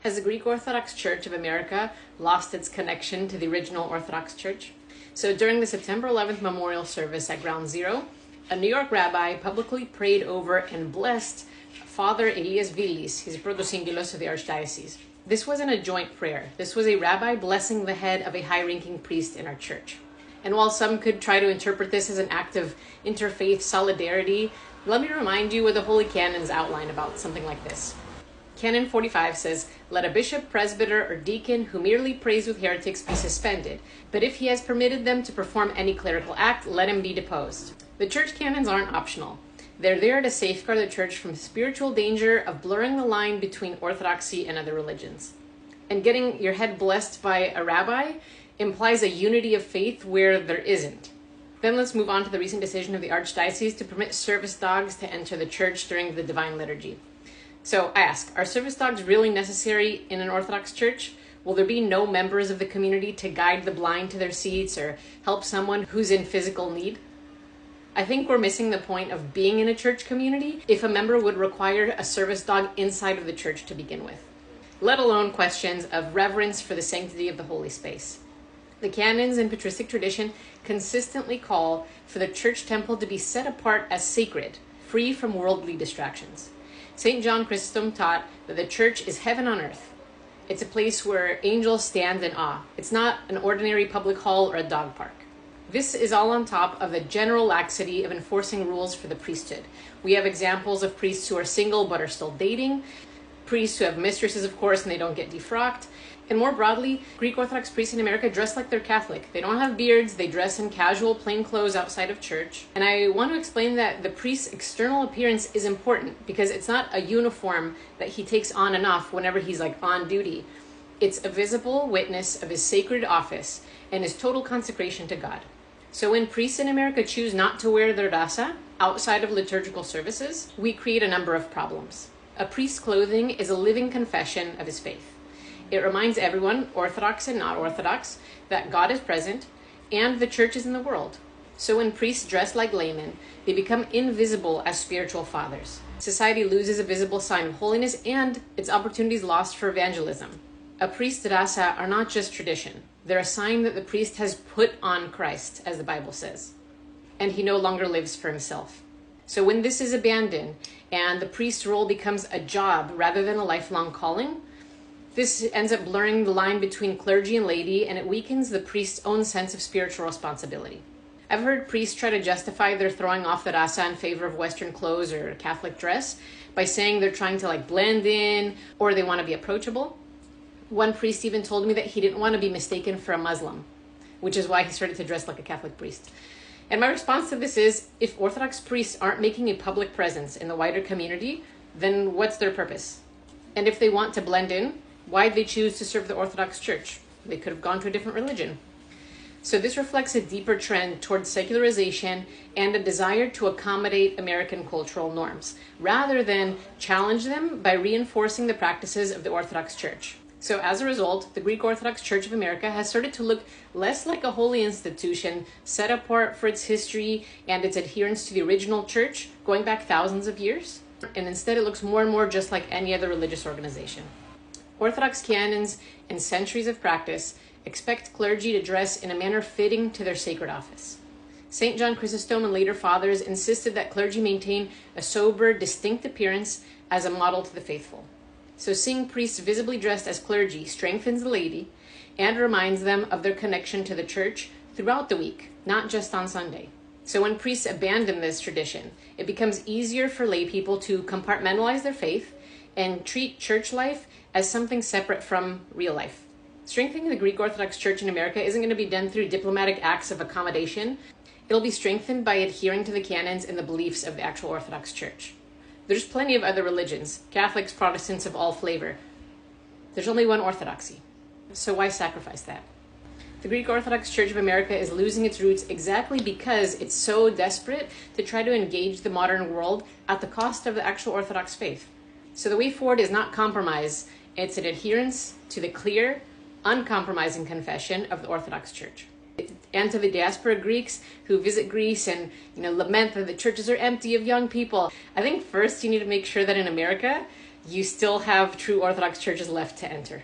Has the Greek Orthodox Church of America lost its connection to the original Orthodox Church? So during the September 11th memorial service at Ground Zero, a New York rabbi publicly prayed over and blessed Father Elias Villis, he's protosingulos of the Archdiocese. This wasn't a joint prayer. This was a rabbi blessing the head of a high-ranking priest in our church. And while some could try to interpret this as an act of interfaith solidarity, let me remind you what the Holy Canons outline about something like this. Canon 45 says, "Let a bishop, presbyter, or deacon who merely prays with heretics be suspended, but if he has permitted them to perform any clerical act, let him be deposed." The church canons aren't optional. They're there to safeguard the church from spiritual danger of blurring the line between orthodoxy and other religions. And getting your head blessed by a rabbi implies a unity of faith where there isn't. Then let's move on to the recent decision of the Archdiocese to permit service dogs to enter the church during the Divine Liturgy. So I ask, are service dogs really necessary in an Orthodox church? Will there be no members of the community to guide the blind to their seats or help someone who's in physical need? I think we're missing the point of being in a church community if a member would require a service dog inside of the church to begin with, let alone questions of reverence for the sanctity of the holy space. The canons and patristic tradition consistently call for the church temple to be set apart as sacred, free from worldly distractions. St. John Chrysostom taught that the church is heaven on earth. It's a place where angels stand in awe. It's not an ordinary public hall or a dog park. This is all on top of the general laxity of enforcing rules for the priesthood. We have examples of priests who are single but are still dating, priests who have mistresses, of course, and they don't get defrocked. And more broadly, Greek Orthodox priests in America dress like they're Catholic. They don't have beards, they dress in casual, plain clothes outside of church. And I want to explain that the priest's external appearance is important because it's not a uniform that he takes on and off whenever he's on duty. It's a visible witness of his sacred office and his total consecration to God. So when priests in America choose not to wear their rasa outside of liturgical services, we create a number of problems. A priest's clothing is a living confession of his faith. It reminds everyone, Orthodox and not Orthodox, that God is present and the church is in the world. So when priests dress like laymen, they become invisible as spiritual fathers. Society loses a visible sign of holiness and its opportunities lost for evangelism. A priest's rasa are not just tradition. They're a sign that the priest has put on Christ, as the Bible says, and he no longer lives for himself. So when this is abandoned and the priest's role becomes a job rather than a lifelong calling, this ends up blurring the line between clergy and laity, and it weakens the priest's own sense of spiritual responsibility. I've heard priests try to justify their throwing off the rasa in favor of Western clothes or Catholic dress by saying they're trying to blend in or they want to be approachable. One priest even told me that he didn't want to be mistaken for a Muslim, which is why he started to dress like a Catholic priest. And my response to this is, if Orthodox priests aren't making a public presence in the wider community, then what's their purpose? And if they want to blend in, why'd they choose to serve the Orthodox Church? They could have gone to a different religion. So this reflects a deeper trend towards secularization and a desire to accommodate American cultural norms, rather than challenge them by reinforcing the practices of the Orthodox Church. So as a result, the Greek Orthodox Church of America has started to look less like a holy institution set apart for its history and its adherence to the original church going back thousands of years, and instead it looks more and more just like any other religious organization. Orthodox canons and centuries of practice expect clergy to dress in a manner fitting to their sacred office. St. John Chrysostom and later fathers insisted that clergy maintain a sober, distinct appearance as a model to the faithful. So seeing priests visibly dressed as clergy strengthens the laity and reminds them of their connection to the church throughout the week, not just on Sunday. So when priests abandon this tradition, it becomes easier for lay people to compartmentalize their faith and treat church life as something separate from real life. Strengthening the Greek Orthodox Church in America isn't going to be done through diplomatic acts of accommodation. It'll be strengthened by adhering to the canons and the beliefs of the actual Orthodox Church. There's plenty of other religions, Catholics, Protestants of all flavor. There's only one orthodoxy. So why sacrifice that? The Greek Orthodox Church of America is losing its roots exactly because it's so desperate to try to engage the modern world at the cost of the actual Orthodox faith. So the way forward is not compromise, it's an adherence to the clear, uncompromising confession of the Orthodox Church. And to the diaspora Greeks who visit Greece and lament that the churches are empty of young people, I think first you need to make sure that in America, you still have true Orthodox churches left to enter.